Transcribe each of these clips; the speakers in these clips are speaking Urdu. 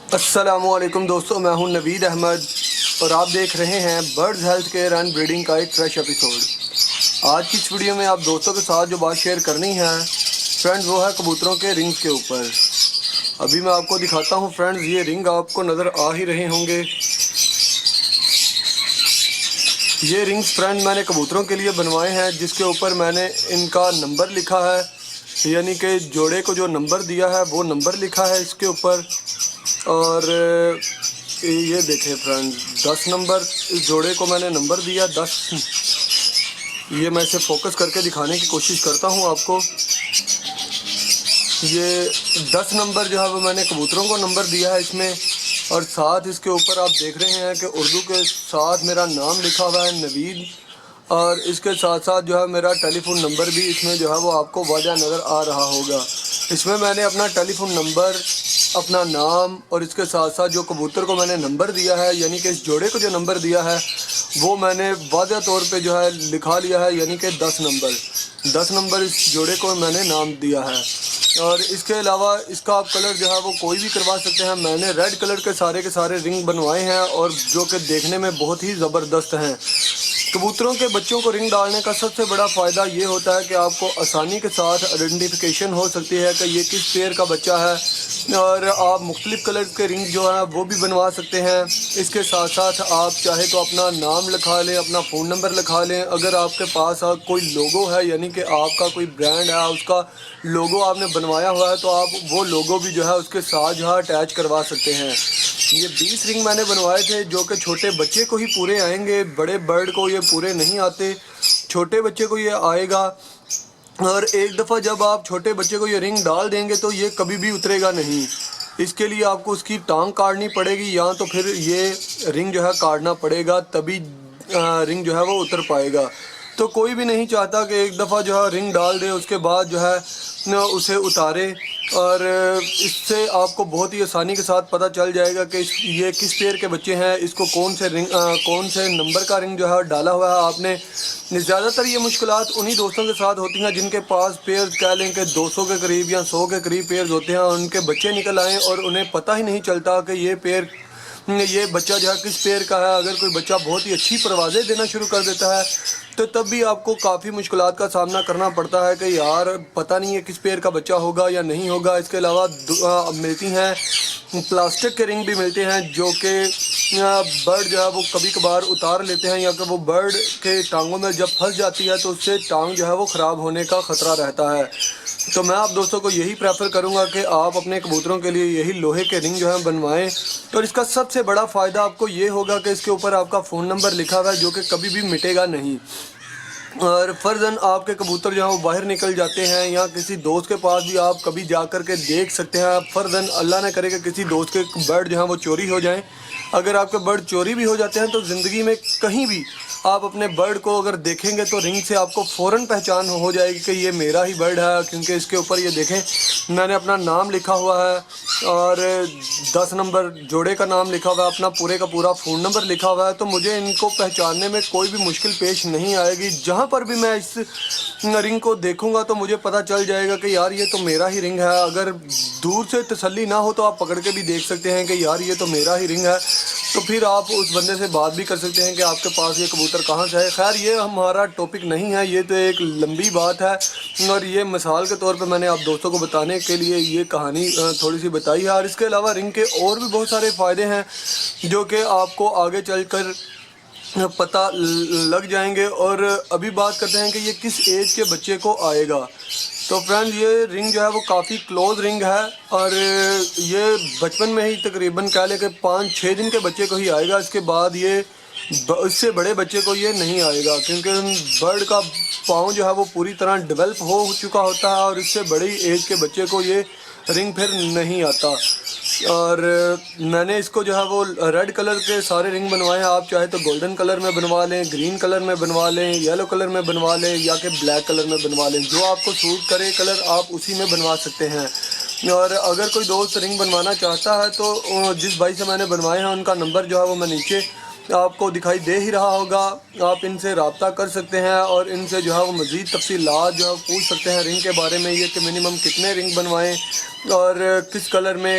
السلام علیکم دوستوں، میں ہوں نوید احمد اور آپ دیکھ رہے ہیں birds health care and breeding کا ایک فریش ایپیسوڈ۔ آج کی اس ویڈیو میں آپ دوستوں کے ساتھ جو بات شیئر کرنی ہے فرینڈز وہ ہے کبوتروں کے رنگز کے اوپر۔ ابھی میں آپ کو دکھاتا ہوں فرینڈز، یہ رنگ آپ کو نظر آ ہی رہے ہوں گے۔ یہ رنگز فرینڈ میں نے کبوتروں کے لیے بنوائے ہیں، جس کے اوپر میں نے ان کا نمبر لکھا ہے، یعنی کہ جوڑے کو جو نمبر دیا ہے وہ نمبر لکھا ہے اس کے اوپر۔ اور یہ دیکھیں فرینڈ، 10 نمبر، اس جوڑے کو میں نے نمبر دیا 10۔ یہ میں اسے فوکس کر کے دکھانے کی کوشش کرتا ہوں آپ کو۔ یہ 10 نمبر جو ہے وہ میں نے کبوتروں کو نمبر دیا ہے اس میں، اور ساتھ اس کے اوپر آپ دیکھ رہے ہیں کہ اردو کے ساتھ میرا نام لکھا ہوا ہے نوید، اور اس کے ساتھ ساتھ جو ہے میرا ٹیلی فون نمبر بھی اس میں جو ہے وہ آپ کو واضح نظر آ رہا ہوگا۔ اس میں نے اپنا ٹیلی فون نمبر، اپنا نام، اور اس کے ساتھ ساتھ جو کبوتر کو میں نے نمبر دیا ہے، یعنی کہ اس جوڑے کو جو نمبر دیا ہے وہ میں نے واضح طور پہ جو ہے لکھا لیا ہے، یعنی کہ 10 نمبر۔ 10 نمبر اس جوڑے کو میں نے نام دیا ہے۔ اور اس کے علاوہ اس کا آپ کلر جو ہے وہ کوئی بھی کروا سکتے ہیں۔ میں نے ریڈ کلر کے سارے رنگ بنوائے ہیں، اور جو کہ دیکھنے میں بہت ہی زبردست ہیں۔ کبوتروں کے بچوں کو رنگ ڈالنے کا سب سے بڑا فائدہ یہ ہوتا ہے کہ آپ کو آسانی کے ساتھ آئیڈینٹیفیکیشن ہو سکتی ہے کہ یہ کس پیئر کا بچہ ہے، اور آپ مختلف کلر کے رنگ جو ہیں وہ بھی بنوا سکتے ہیں۔ اس کے ساتھ ساتھ آپ چاہے تو اپنا نام لکھا لیں، اپنا فون نمبر لکھا لیں۔ اگر آپ کے پاس کوئی لوگو ہے، یعنی کہ آپ کا کوئی برانڈ ہے، اس کا لوگو آپ نے بنوایا ہوا ہے، تو آپ وہ لوگو بھی جو ہے اس کے ساتھ جو ہے اٹیچ کروا سکتے ہیں۔ یہ 20 رنگ میں نے بنوائے تھے، جو کہ چھوٹے بچے کو ہی پورے آئیں گے، بڑے برڈ کو یہ پورے نہیں آتے، چھوٹے بچے کو یہ آئے گا۔ اور ایک دفعہ جب آپ چھوٹے بچے کو یہ رنگ ڈال دیں گے تو یہ کبھی بھی اترے گا نہیں۔ اس کے لیے آپ کو اس کی ٹانگ کاٹنی پڑے گی، یا تو پھر یہ رنگ جو ہے کاٹنا پڑے گا، تبھی رنگ جو ہے وہ اتر پائے گا۔ تو کوئی بھی نہیں چاہتا کہ ایک دفعہ جو ہے رنگ ڈال دے، اس کے بعد جو ہے اسے اتارے۔ اور اس سے آپ کو بہت ہی آسانی کے ساتھ پتہ چل جائے گا کہ یہ کس پیئر کے بچے ہیں، اس کو کون سے نمبر کا رنگ جو ہے ڈالا ہوا ہے آپ نے۔ زیادہ تر یہ مشکلات انہی دوستوں کے ساتھ ہوتی ہیں جن کے پاس پیئرز کہہ لیں کہ 200 کے قریب یا 100 کے قریب پیئرز ہوتے ہیں، اور ان کے بچے نکل آئیں اور انہیں پتہ ہی نہیں چلتا کہ یہ بچہ جو ہے کس پیئر کا ہے۔ اگر کوئی بچہ بہت ہی اچھی پروازیں دینا شروع کر دیتا ہے تو تب بھی آپ کو کافی مشکلات کا سامنا کرنا پڑتا ہے کہ یار پتہ نہیں ہے کس پیئر کا بچہ ہوگا یا نہیں ہوگا۔ اس کے علاوہ ملتی ہیں پلاسٹک کے رنگ بھی ملتے ہیں، جو کہ برڈ جو ہے وہ کبھی کبھار اتار لیتے ہیں، یا کہ وہ برڈ کے ٹانگوں میں جب پھنس جاتی ہے تو اس سے ٹانگ جو ہے وہ خراب ہونے کا خطرہ رہتا ہے۔ تو میں آپ دوستوں کو یہی پریفر کروں گا کہ آپ اپنے کبوتروں کے لیے یہی لوہے کے رنگ جو ہیں بنوائیں۔ اور اس کا سب سے بڑا فائدہ آپ کو یہ ہوگا کہ اس کے اوپر آپ کا فون نمبر لکھا ہوا ہے، جو کہ کبھی بھی مٹے گا نہیں۔ اور فرضاً آپ کے کبوتر جو ہیں وہ باہر نکل جاتے ہیں، یا کسی دوست کے پاس بھی آپ کبھی جا کر کے دیکھ سکتے ہیں۔ فرضاً اللہ نہ کرے کہ کسی دوست کے برڈ جو ہیں وہ چوری ہو جائیں۔ اگر آپ کے برڈ چوری بھی ہو جاتے ہیں تو زندگی میں کہیں بھی آپ اپنے برڈ کو اگر دیکھیں گے تو رنگ سے آپ کو فوراً پہچان ہو جائے گی کہ یہ میرا ہی برڈ ہے، کیونکہ اس کے اوپر یہ دیکھیں میں نے اپنا نام لکھا ہوا ہے، اور 10 نمبر جوڑے کا نام لکھا ہوا ہے، اپنا پورے کا پورا فون نمبر لکھا ہوا ہے۔ تو مجھے ان کو پہچاننے میں کوئی بھی مشکل پیش نہیں آئے گی۔ جہاں پر بھی میں اس رنگ کو دیکھوں گا تو مجھے پتہ چل جائے گا کہ یار یہ تو میرا ہی رنگ ہے۔ اگر دور سے تسلی نہ ہو تو آپ پکڑ کے بھی دیکھ سکتے ہیں کہ یار یہ تو میرا ہی رنگ ہے، تو پھر آپ اس بندے سے بات بھی کر سکتے ہیں کہ آپ کے پاس یہ کبوتر کہاں سے ہے۔ خیر یہ ہمارا ٹاپک نہیں ہے، یہ تو ایک لمبی بات ہے، اور یہ مثال کے طور پہ میں نے آپ دوستوں کو بتانے کے لیے یہ کہانی تھوڑی سی بتائی ہے۔ اور اس کے علاوہ رنگ کے اور بھی بہت سارے فائدے ہیں جو کہ آپ کو آگے چل کر پتہ لگ جائیں گے۔ اور ابھی بات کرتے ہیں کہ یہ کس ایج کے بچے کو آئے گا۔ تو فرینڈ یہ رنگ جو ہے وہ کافی کلوز رنگ ہے، اور یہ بچپن میں ہی تقریباً کہہ لیں کہ 5-6 دن کے بچے کو ہی آئے گا۔ اس کے بعد یہ اس سے بڑے بچے کو یہ نہیں آئے گا، کیونکہ برڈ کا پاؤں جو ہے وہ پوری طرح ڈیولپ ہو چکا ہوتا ہے، اور اس سے بڑی ایج کے بچے کو یہ رنگ پھر نہیں آتا۔ اور میں نے اس کو جو ہے وہ ریڈ کلر کے سارے رنگ بنوائے ہیں۔ آپ چاہے تو گولڈن کلر میں بنوا لیں، گرین کلر میں بنوا لیں، یلو کلر میں بنوا لیں، یا کہ بلیک کلر میں بنوا لیں۔ جو آپ کو سوٹ کرے کلر آپ اسی میں بنوا سکتے ہیں۔ اور اگر کوئی دوست رنگ بنوانا چاہتا ہے تو جس بھائی سے میں نے بنوائے ہیں ان کا نمبر جو ہے وہ میں نیچے آپ کو دکھائی دے ہی رہا ہوگا، آپ ان سے رابطہ کر سکتے ہیں، اور ان سے جو ہے وہ مزید تفصیلات جو ہے پوچھ سکتے ہیں رنگ کے بارے میں، یہ کہ منیمم کتنے رنگ بنوائیں اور کس کلر میں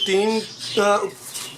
3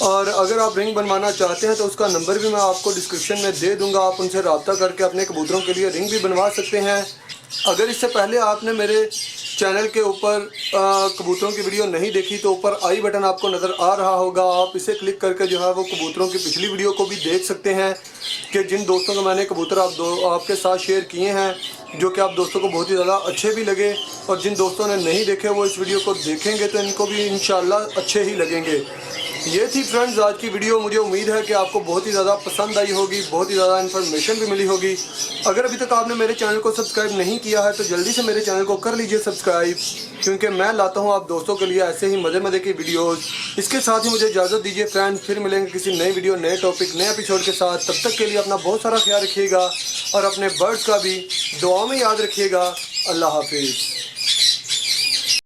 اور اگر آپ رنگ بنوانا چاہتے ہیں تو اس کا نمبر بھی میں آپ کو ڈسکرپشن میں دے دوں گا، آپ ان سے رابطہ کر کے اپنے کبوتروں کے لیے رنگ بھی بنوا سکتے ہیں۔ اگر اس سے پہلے آپ نے میرے چینل کے اوپر کبوتروں کی ویڈیو نہیں دیکھی تو اوپر آئی بٹن آپ کو نظر آ رہا ہوگا، آپ اسے کلک کر کے جو ہے وہ کبوتروں کی پچھلی ویڈیو کو بھی دیکھ سکتے ہیں کہ جن دوستوں کو میں نے کبوتر آپ کے ساتھ شیئر کیے ہیں، جو کہ آپ دوستوں کو بہت ہی زیادہ اچھے بھی لگے، اور جن دوستوں نے نہیں دیکھے وہ اس ویڈیو کو دیکھیں گے تو ان کو بھی انشاءاللہ اچھے ہی لگیں گے۔ یہ تھی فرینڈز آج کی ویڈیو، مجھے امید ہے کہ آپ کو بہت ہی زیادہ پسند آئی ہوگی، بہت ہی زیادہ انفارمیشن بھی ملی ہوگی۔ اگر ابھی تک آپ نے میرے چینل کو سبسکرائب نہیں کیا ہے تو جلدی سے میرے چینل کو کر لیجئے سبسکرائب، کیونکہ میں لاتا ہوں آپ دوستوں کے لیے ایسے ہی مزے کی ویڈیوز۔ اس کے ساتھ ہی مجھے اجازت دیجیے فرینڈز، پھر ملیں گے کسی نئی ویڈیو، نئے ٹاپک، نئے ایپیسوڈ کے ساتھ۔ تب تک کے لیے اپنا بہت سارا خیال رکھیے گا اور اپنے برڈز کا بھی دعاؤں میں یاد رکھیے گا۔ اللہ حافظ۔